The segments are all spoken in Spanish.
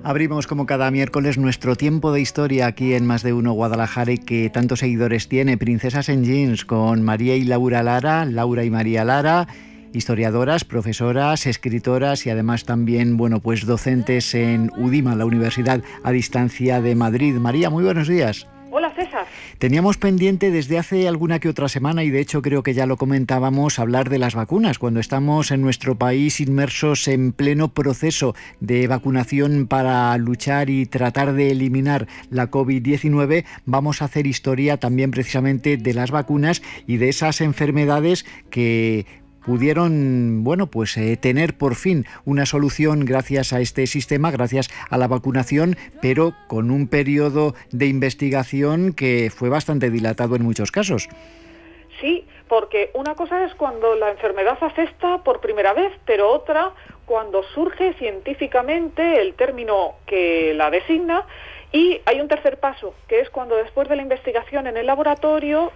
Abrimos como cada miércoles nuestro tiempo de historia aquí en Más de Uno Guadalajara y que tantos seguidores tiene, Princesas en Jeans, con María y Laura Lara, Laura y María Lara, historiadoras, profesoras, escritoras y además también, pues docentes en UDIMA, la Universidad a Distancia de Madrid. María, muy buenos días. Hola, César. Teníamos pendiente desde hace alguna que otra semana, y de hecho creo que ya lo comentábamos, hablar de las vacunas, cuando estamos en nuestro país inmersos en pleno proceso de vacunación para luchar y tratar de eliminar la COVID-19. Vamos a hacer historia también precisamente de las vacunas y de esas enfermedades que pudieron, tener por fin una solución gracias a este sistema, gracias a la vacunación, pero con un periodo de investigación que fue bastante dilatado en muchos casos. Sí, porque una cosa es cuando la enfermedad afecta por primera vez, pero otra cuando surge científicamente el término que la designa, y hay un tercer paso, que es cuando después de la investigación en el laboratorio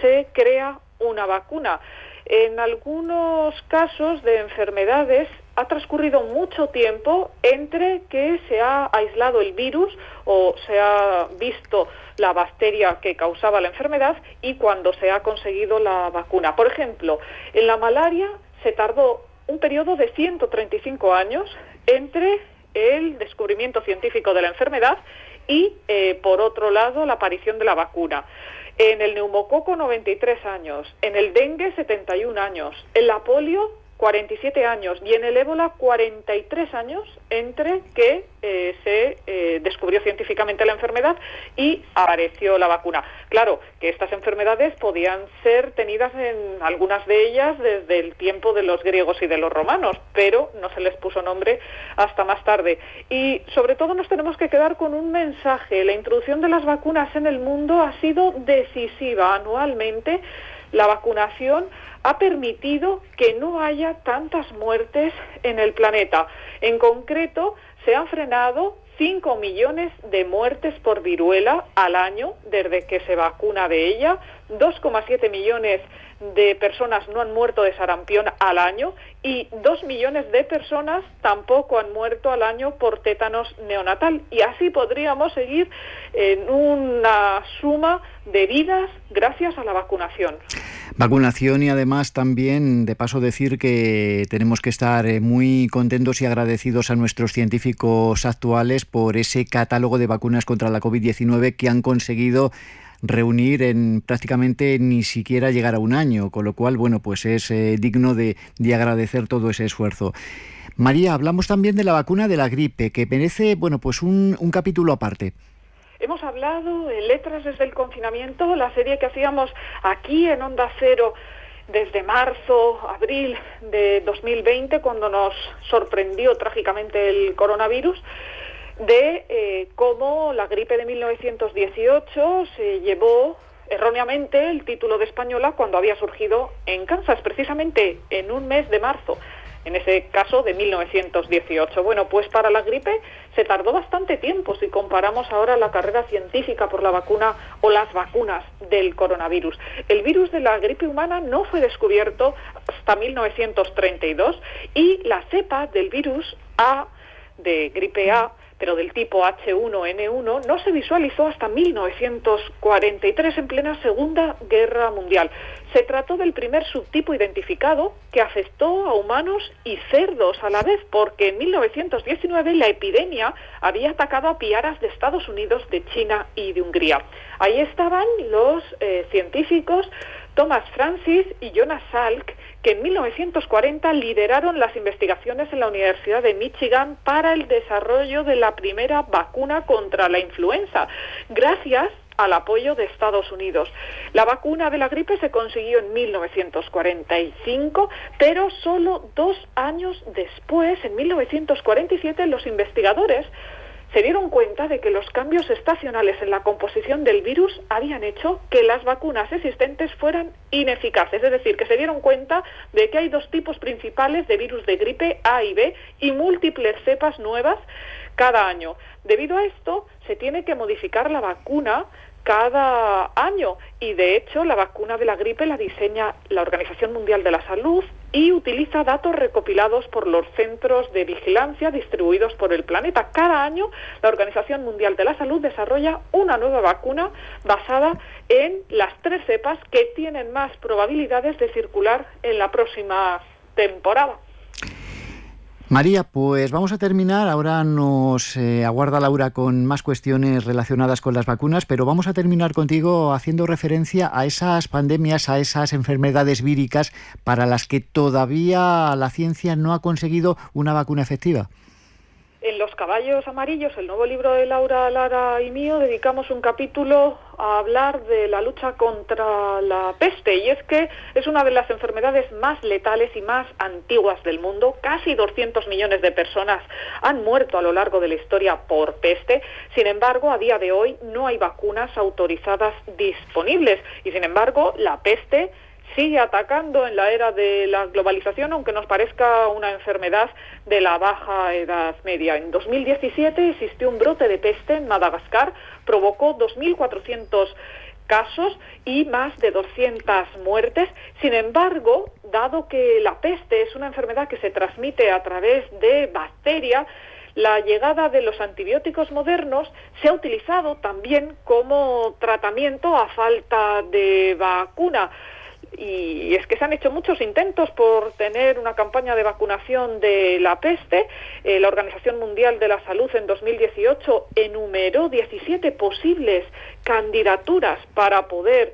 se crea una vacuna. En algunos casos de enfermedades ha transcurrido mucho tiempo entre que se ha aislado el virus o se ha visto la bacteria que causaba la enfermedad y cuando se ha conseguido la vacuna. Por ejemplo, en la malaria se tardó un periodo de 135 años entre el descubrimiento científico de la enfermedad y, por otro lado, la aparición de la vacuna. En el neumococo, 93 años, en el dengue, 71 años, en la polio, 47 años y en el ébola, 43 años entre que se descubrió científicamente la enfermedad y apareció la vacuna. Claro que estas enfermedades podían ser tenidas en algunas de ellas desde el tiempo de los griegos y de los romanos, pero no se les puso nombre hasta más tarde. Y sobre todo nos tenemos que quedar con un mensaje: la introducción de las vacunas en el mundo ha sido decisiva. Anualmente la vacunación ha permitido que no haya tantas muertes en el planeta. En concreto, se han frenado 5 millones de muertes por viruela al año desde que se vacuna de ella, 2,7 millones de personas no han muerto de sarampión al año y 2 millones de personas tampoco han muerto al año por tétanos neonatal. Y así podríamos seguir en una suma de vidas gracias a la vacunación. Vacunación y además también, de paso, decir que tenemos que estar muy contentos y agradecidos a nuestros científicos actuales por ese catálogo de vacunas contra la COVID-19 que han conseguido reunir en prácticamente ni siquiera llegar a un año, con lo cual, es digno de agradecer todo ese esfuerzo. María, hablamos también de la vacuna de la gripe, que merece, un capítulo aparte. Hemos hablado en Letras desde el confinamiento, la serie que hacíamos aquí en Onda Cero desde marzo, abril de 2020, cuando nos sorprendió trágicamente el coronavirus, de cómo la gripe de 1918 se llevó erróneamente el título de española cuando había surgido en Kansas, precisamente en un mes de marzo. En ese caso de 1918. Pues para la gripe se tardó bastante tiempo si comparamos ahora la carrera científica por la vacuna o las vacunas del coronavirus. El virus de la gripe humana no fue descubierto hasta 1932 y la cepa del virus A, de gripe A, pero del tipo H1N1, no se visualizó hasta 1943, en plena Segunda Guerra Mundial. Se trató del primer subtipo identificado que afectó a humanos y cerdos a la vez, porque en 1919 la epidemia había atacado a piaras de Estados Unidos, de China y de Hungría. Ahí estaban los científicos Thomas Francis y Jonas Salk, que en 1940 lideraron las investigaciones en la Universidad de Michigan para el desarrollo de la primera vacuna contra la influenza, gracias al apoyo de Estados Unidos. La vacuna de la gripe se consiguió en 1945, pero solo 2 años después, en 1947, los investigadores se dieron cuenta de que los cambios estacionales en la composición del virus habían hecho que las vacunas existentes fueran ineficaces. Es decir, que se dieron cuenta de que hay 2 tipos principales de virus de gripe, A y B, y múltiples cepas nuevas cada año. Debido a esto, se tiene que modificar la vacuna cada año y, de hecho, la vacuna de la gripe la diseña la Organización Mundial de la Salud y utiliza datos recopilados por los centros de vigilancia distribuidos por el planeta. Cada año la Organización Mundial de la Salud desarrolla una nueva vacuna basada en las 3 cepas que tienen más probabilidades de circular en la próxima temporada. María, pues vamos a terminar. Ahora nos aguarda Laura con más cuestiones relacionadas con las vacunas, pero vamos a terminar contigo haciendo referencia a esas pandemias, a esas enfermedades víricas para las que todavía la ciencia no ha conseguido una vacuna efectiva. En Los caballos amarillos, el nuevo libro de Laura Lara y mío, dedicamos un capítulo a hablar de la lucha contra la peste, y es que es una de las enfermedades más letales y más antiguas del mundo. Casi 200 millones de personas han muerto a lo largo de la historia por peste. Sin embargo, a día de hoy no hay vacunas autorizadas disponibles, y sin embargo la peste sigue atacando en la era de la globalización, aunque nos parezca una enfermedad de la baja edad media. En 2017 existió un brote de peste en Madagascar, provocó 2.400 casos y más de 200 muertes. Sin embargo, dado que la peste es una enfermedad que se transmite a través de bacterias, la llegada de los antibióticos modernos se ha utilizado también como tratamiento a falta de vacuna. Y es que se han hecho muchos intentos por tener una campaña de vacunación de la peste. La Organización Mundial de la Salud en 2018 enumeró 17 posibles candidaturas para poder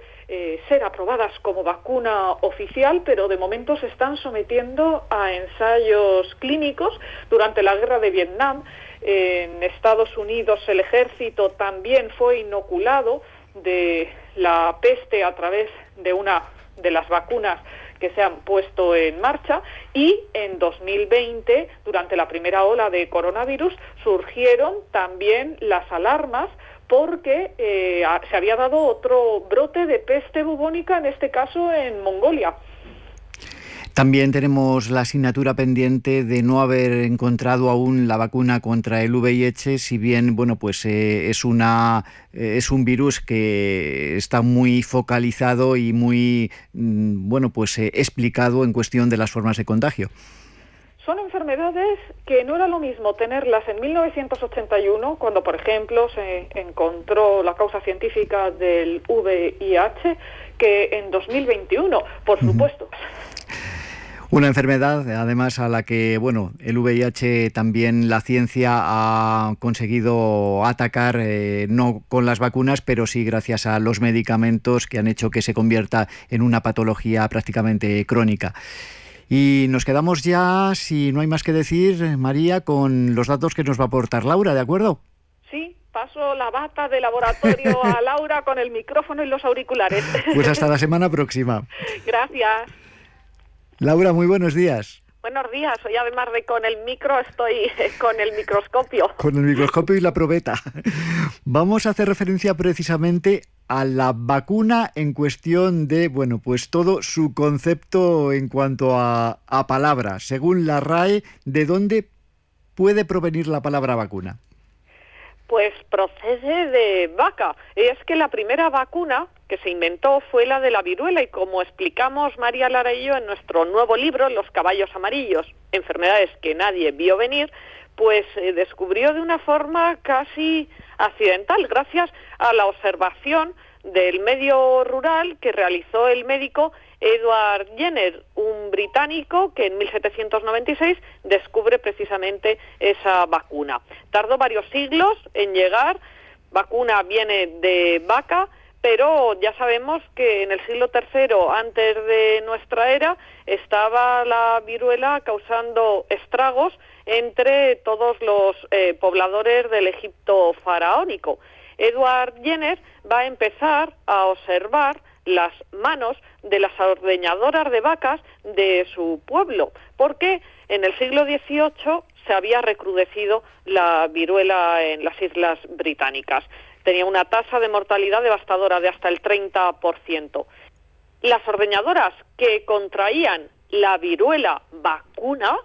ser aprobadas como vacuna oficial, pero de momento se están sometiendo a ensayos clínicos. Durante la guerra de Vietnam, en Estados Unidos, el ejército también fue inoculado de la peste a través de una de las vacunas que se han puesto en marcha, y en 2020, durante la primera ola de coronavirus, surgieron también las alarmas porque se había dado otro brote de peste bubónica, en este caso en Mongolia. También tenemos la asignatura pendiente de no haber encontrado aún la vacuna contra el VIH, si bien pues es un virus que está muy focalizado y muy explicado en cuestión de las formas de contagio. Son enfermedades que no era lo mismo tenerlas en 1981, cuando, por ejemplo, se encontró la causa científica del VIH, que en 2021, por supuesto. Una enfermedad, además, a la que, el VIH también la ciencia ha conseguido atacar, no con las vacunas, pero sí gracias a los medicamentos que han hecho que se convierta en una patología prácticamente crónica. Y nos quedamos ya, si no hay más que decir, María, con los datos que nos va a aportar Laura, ¿de acuerdo? Sí, paso la bata de laboratorio a Laura con el micrófono y los auriculares. Pues hasta la semana próxima. Gracias. Laura, muy buenos días. Buenos días, hoy además de con el micro estoy con el microscopio. Con el microscopio y la probeta. Vamos a hacer referencia precisamente a la vacuna en cuestión de, todo su concepto en cuanto a palabras. Según la RAE, ¿de dónde puede provenir la palabra vacuna? Pues procede de vaca. Es que la primera vacuna que se inventó fue la de la viruela, y como explicamos María Lara y yo en nuestro nuevo libro, Los caballos amarillos, enfermedades que nadie vio venir, pues se descubrió de una forma casi accidental, gracias a la observación del medio rural que realizó el médico Edward Jenner, un británico que en 1796 descubre precisamente esa vacuna. Tardó varios siglos en llegar, vacuna viene de vaca, pero ya sabemos que en el siglo III antes de nuestra era estaba la viruela causando estragos entre todos los pobladores del Egipto faraónico. Edward Jenner va a empezar a observar las manos de las ordeñadoras de vacas de su pueblo, porque en el siglo XVIII se había recrudecido la viruela en las Islas Británicas. Tenía una tasa de mortalidad devastadora de hasta el 30%. Las ordeñadoras que contraían la viruela vacuna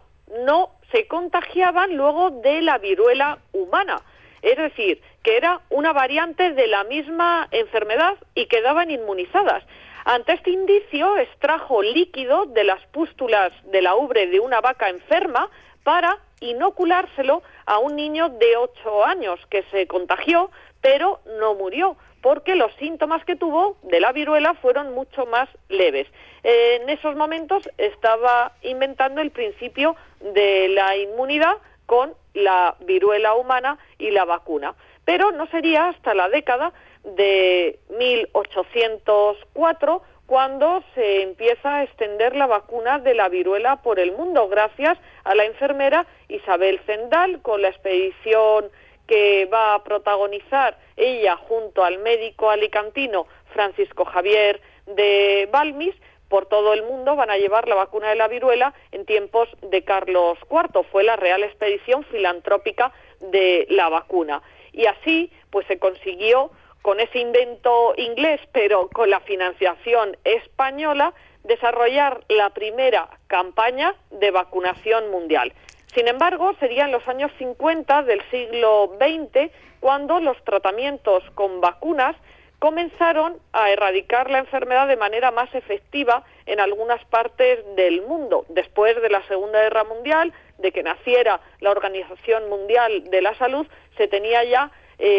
no se contagiaban luego de la viruela humana. Es decir, que era una variante de la misma enfermedad y quedaban inmunizadas. Ante este indicio, extrajo líquido de las pústulas de la ubre de una vaca enferma para inoculárselo a un niño de 8 años que se contagió, pero no murió, porque los síntomas que tuvo de la viruela fueron mucho más leves. En esos momentos estaba inventando el principio de la inmunidad con la viruela humana y la vacuna. Pero no sería hasta la década de 1804 cuando se empieza a extender la vacuna de la viruela por el mundo, gracias a la enfermera Isabel Zendal, con la expedición que va a protagonizar ella junto al médico alicantino Francisco Javier de Balmis. Por todo el mundo van a llevar la vacuna de la viruela en tiempos de Carlos IV. Fue la real expedición filantrópica de la vacuna. Y así, pues se consiguió, con ese invento inglés, pero con la financiación española, desarrollar la primera campaña de vacunación mundial. Sin embargo, serían los años 50 del siglo XX cuando los tratamientos con vacunas comenzaron a erradicar la enfermedad de manera más efectiva en algunas partes del mundo. Después de la Segunda Guerra Mundial, de que naciera la Organización Mundial de la Salud, se tenía ya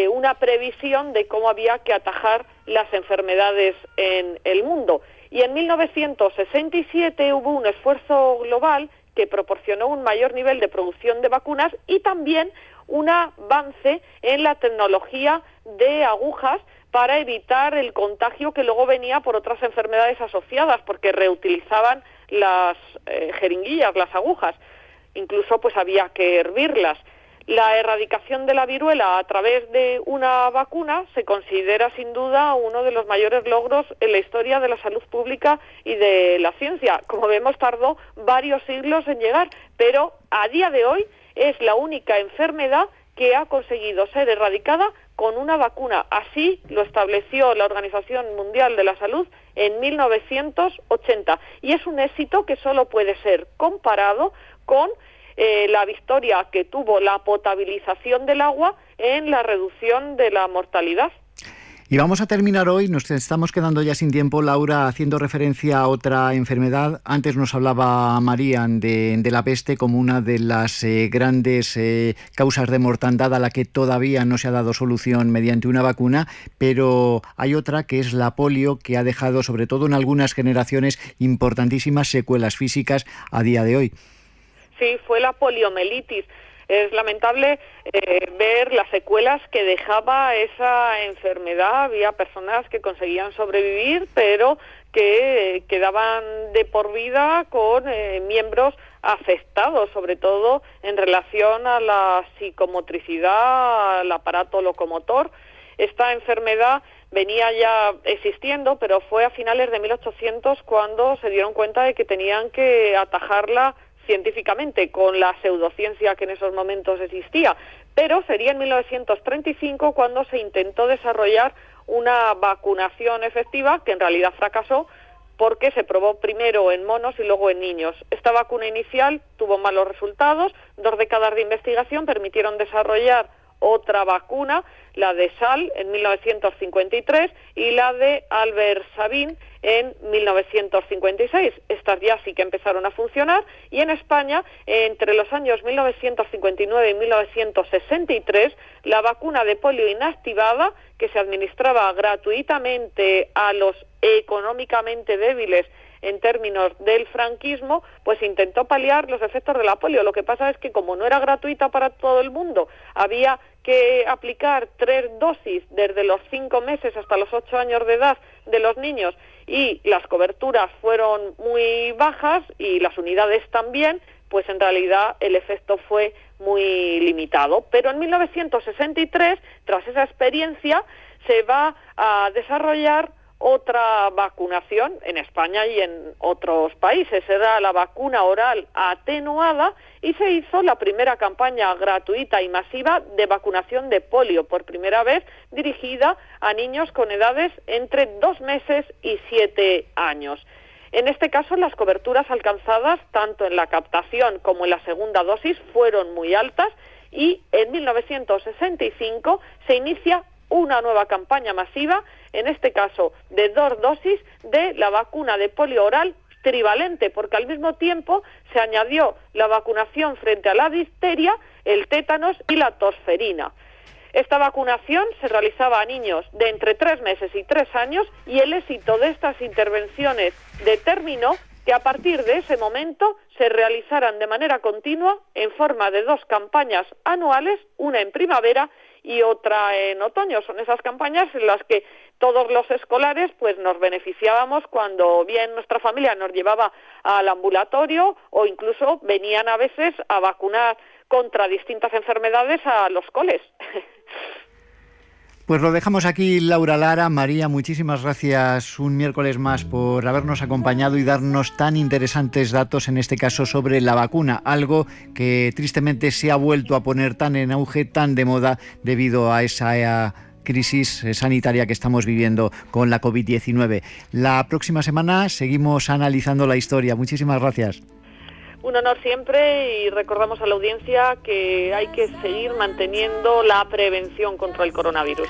una previsión de cómo había que atajar las enfermedades en el mundo. Y en 1967 hubo un esfuerzo global que proporcionó un mayor nivel de producción de vacunas y también un avance en la tecnología de agujas para evitar el contagio que luego venía por otras enfermedades asociadas, porque reutilizaban las jeringuillas, las agujas. Incluso pues había que hervirlas. La erradicación de la viruela a través de una vacuna se considera sin duda uno de los mayores logros en la historia de la salud pública y de la ciencia. Como vemos, tardó varios siglos en llegar, pero a día de hoy es la única enfermedad que ha conseguido ser erradicada con una vacuna. Así lo estableció la Organización Mundial de la Salud en 1980. Y es un éxito que solo puede ser comparado con la victoria que tuvo la potabilización del agua en la reducción de la mortalidad. Y vamos a terminar hoy, nos estamos quedando ya sin tiempo, Laura, haciendo referencia a otra enfermedad. Antes nos hablaba Marían de la peste como una de las grandes causas de mortandad a la que todavía no se ha dado solución mediante una vacuna, pero hay otra que es la polio, que ha dejado, sobre todo en algunas generaciones, importantísimas secuelas físicas a día de hoy. Sí, fue la poliomielitis. Es lamentable ver las secuelas que dejaba esa enfermedad. Había personas que conseguían sobrevivir, pero que quedaban de por vida con miembros afectados, sobre todo en relación a la psicomotricidad, al aparato locomotor. Esta enfermedad venía ya existiendo, pero fue a finales de 1800 cuando se dieron cuenta de que tenían que atajarla científicamente, con la pseudociencia que en esos momentos existía, pero sería en 1935 cuando se intentó desarrollar una vacunación efectiva que en realidad fracasó porque se probó primero en monos y luego en niños. Esta vacuna inicial tuvo malos resultados, 2 décadas de investigación permitieron desarrollar otra vacuna, la de Salk en 1953 y la de Albert Sabin en 1956. Estas ya sí que empezaron a funcionar y en España, entre los años 1959 y 1963, la vacuna de polio inactivada, que se administraba gratuitamente a los económicamente débiles en términos del franquismo, pues intentó paliar los efectos de la polio. Lo que pasa es que como no era gratuita para todo el mundo, había que aplicar 3 dosis desde los 5 meses hasta los 8 años de edad de los niños y las coberturas fueron muy bajas y las unidades también, pues en realidad el efecto fue muy limitado. Pero en 1963, tras esa experiencia, se va a desarrollar otra vacunación en España y en otros países. Era la vacuna oral atenuada y se hizo la primera campaña gratuita y masiva de vacunación de polio, por primera vez dirigida a niños con edades entre 2 meses y 7 años. En este caso, las coberturas alcanzadas, tanto en la captación como en la segunda dosis, fueron muy altas y en 1965 se inicia una nueva campaña masiva en este caso de 2 dosis de la vacuna de polio oral trivalente, porque al mismo tiempo se añadió la vacunación frente a la difteria, el tétanos y la tosferina. Esta vacunación se realizaba a niños de entre 3 meses y 3 años y el éxito de estas intervenciones determinó que a partir de ese momento se realizaran de manera continua en forma de 2 campañas anuales, una en primavera y otra en otoño. Son esas campañas en las que todos los escolares pues nos beneficiábamos cuando bien nuestra familia nos llevaba al ambulatorio o incluso venían a veces a vacunar contra distintas enfermedades a los coles. Pues lo dejamos aquí, Laura Lara. María, muchísimas gracias un miércoles más por habernos acompañado y darnos tan interesantes datos, en este caso sobre la vacuna, algo que tristemente se ha vuelto a poner tan en auge, tan de moda, debido a esa crisis sanitaria que estamos viviendo con la COVID-19. La próxima semana seguimos analizando la historia. Muchísimas gracias. Un honor siempre, y recordamos a la audiencia que hay que seguir manteniendo la prevención contra el coronavirus.